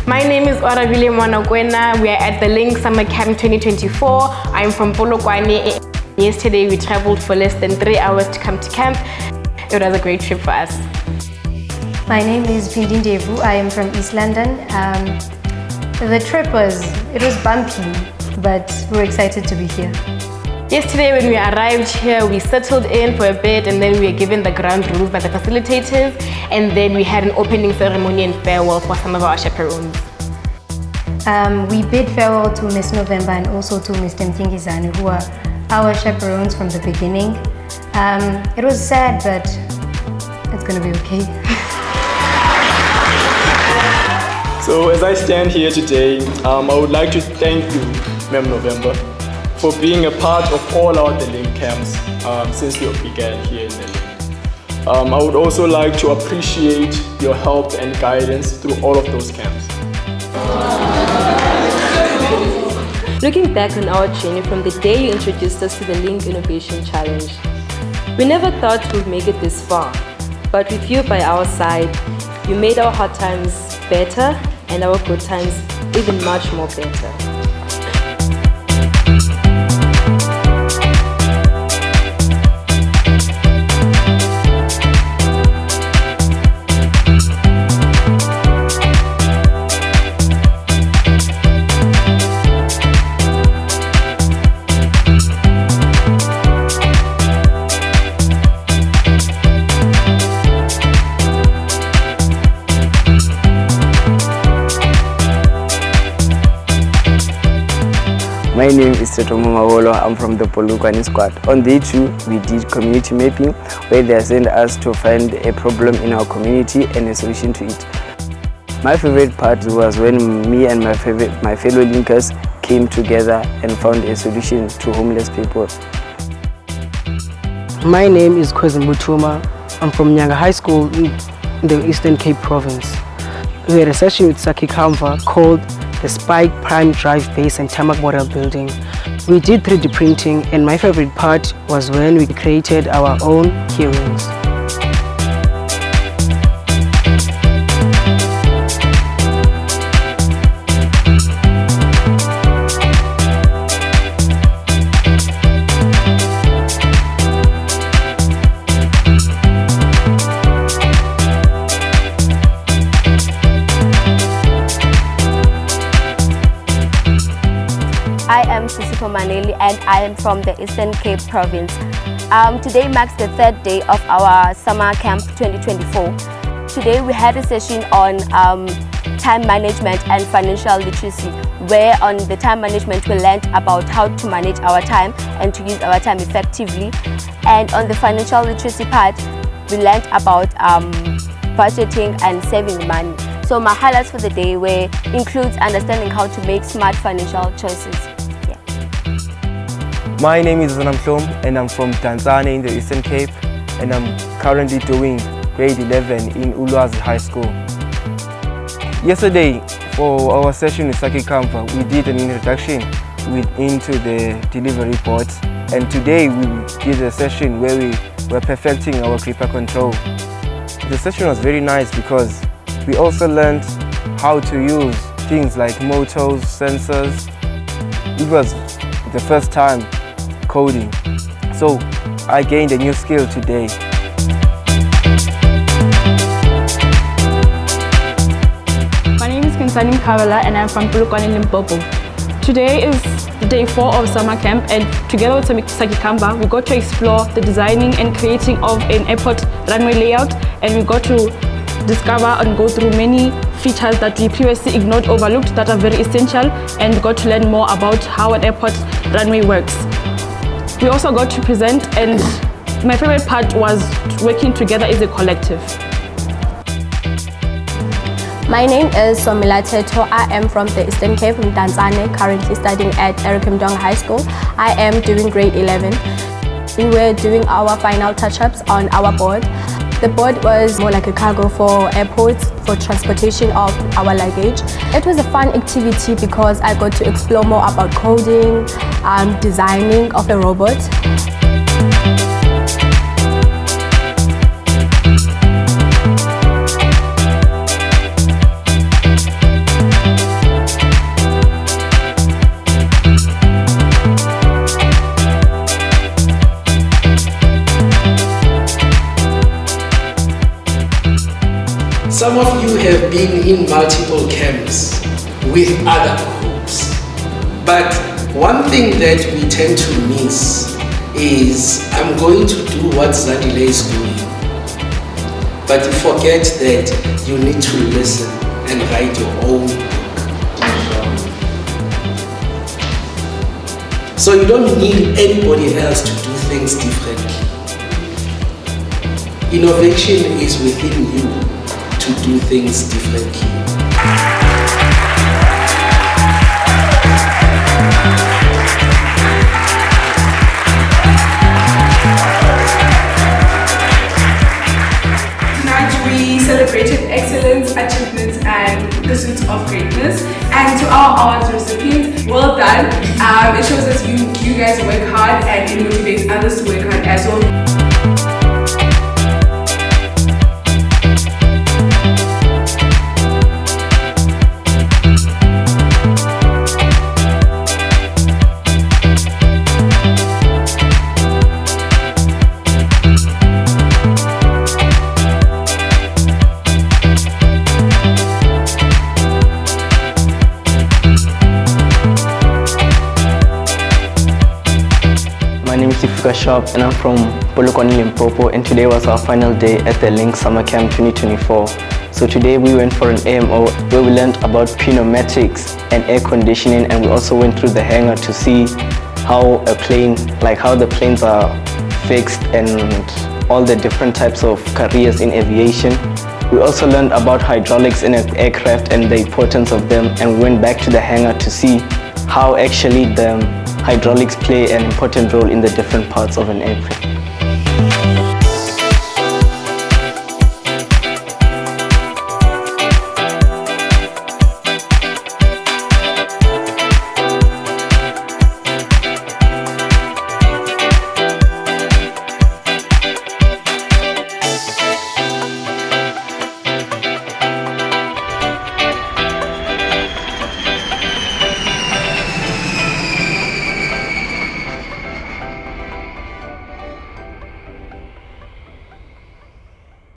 My name is Aviation. We are at the Link Summer Camp 2024. I'm from Polokwane. Yesterday we traveled for less than 3 hours to come to camp. It was a great trip for us. My name is Pindin Devu. I am from East London. The trip was bumpy, but we're excited to be here. Yesterday when we arrived here, we settled in for a bit and then we were given the ground rules by the facilitators, and then we had an opening ceremony and farewell for some of our chaperones. We bid farewell to Miss November and also to Mr. Mtingizane, who are our chaperones from the beginning. It was sad, but it's going to be okay. So as I stand here today, I would like to thank you, Ma'am November, for being a part of all our Link camps since we began here in the Link. I would also like to appreciate your help and guidance through all of those camps. Looking back on our journey from the day you introduced us to the Link Innovation Challenge, we never thought we'd make it this far, but with you by our side, you made our hard times better and our good times even much more better. My name is Setomo Mawolo. I'm from the Polokwane squad. On day 2, we did community mapping, where they sent us to find a problem in our community and a solution to it. My favorite part was when me and my fellow linkers came together and found a solution to homeless people. My name is Kwezi Mutuma. I'm from Nyanga High School in the Eastern Cape Province. We had a session with Saki Kamva called the Spike Prime Drive Base and Tarmac Model Building. We did 3D printing, and my favorite part was when we created our own hearings. I am Sisipho Maneli and I am from the Eastern Cape Province. Today marks the 3rd day of our Summer Camp 2024. Today we had a session on time management and financial literacy, where on the time management we learned about how to manage our time and to use our time effectively. And on the financial literacy part, we learned about budgeting and saving money. So my highlights for the day includes understanding how to make smart financial choices. My name is Zanam Plom and I'm from Tanzania in the Eastern Cape, and I'm currently doing grade 11 in Ulwazi High School. Yesterday, for our session with Saki Kampa, we did an introduction into the delivery ports, and today we did a session where we were perfecting our gripper control. The session was very nice because we also learned how to use things like motors, sensors. It was the first time coding, so I gained a new skill today. My name is Kinsani Kavala and I'm from Polokwane, Limpopo. Today is day 4 of summer camp, and together with Saki Kamba, we got to explore the designing and creating of an airport runway layout, and we got to discover and go through many features that we previously ignored, overlooked, that are very essential, and we got to learn more about how an airport runway works. We also got to present and my favorite part was working together as a collective. My name is Somila Teto. I am from the Eastern Cape, from Tanzania, currently studying at Airlink High School. I am doing grade 11. We were doing our final touch-ups on our board. The board was more like a cargo for airports, for transportation of our luggage. It was a fun activity because I got to explore more about coding, designing of a robot. Some of you have been in multiple camps with other groups, but one thing that we tend to miss is I'm going to do what Zadile is doing, but you forget that you need to listen and write your own book. So you don't need anybody else to do things differently. Innovation is within you to do things differently. Tonight we celebrated excellence, achievements and pursuits of greatness. And to our awards recipients, well done. It shows that you guys work hard and it motivates others to work hard as well. My name is Shop and I'm from Polokwane, Limpopo, and today was our final day at the Link Summer Camp 2024. So today we went for an AMO where we learned about pneumatics and air conditioning, and we also went through the hangar to see how how the planes are fixed and all the different types of careers in aviation. We also learned about hydraulics in an aircraft and the importance of them, and we went back to the hangar to see how actually the hydraulics play an important role in the different parts of an aircraft.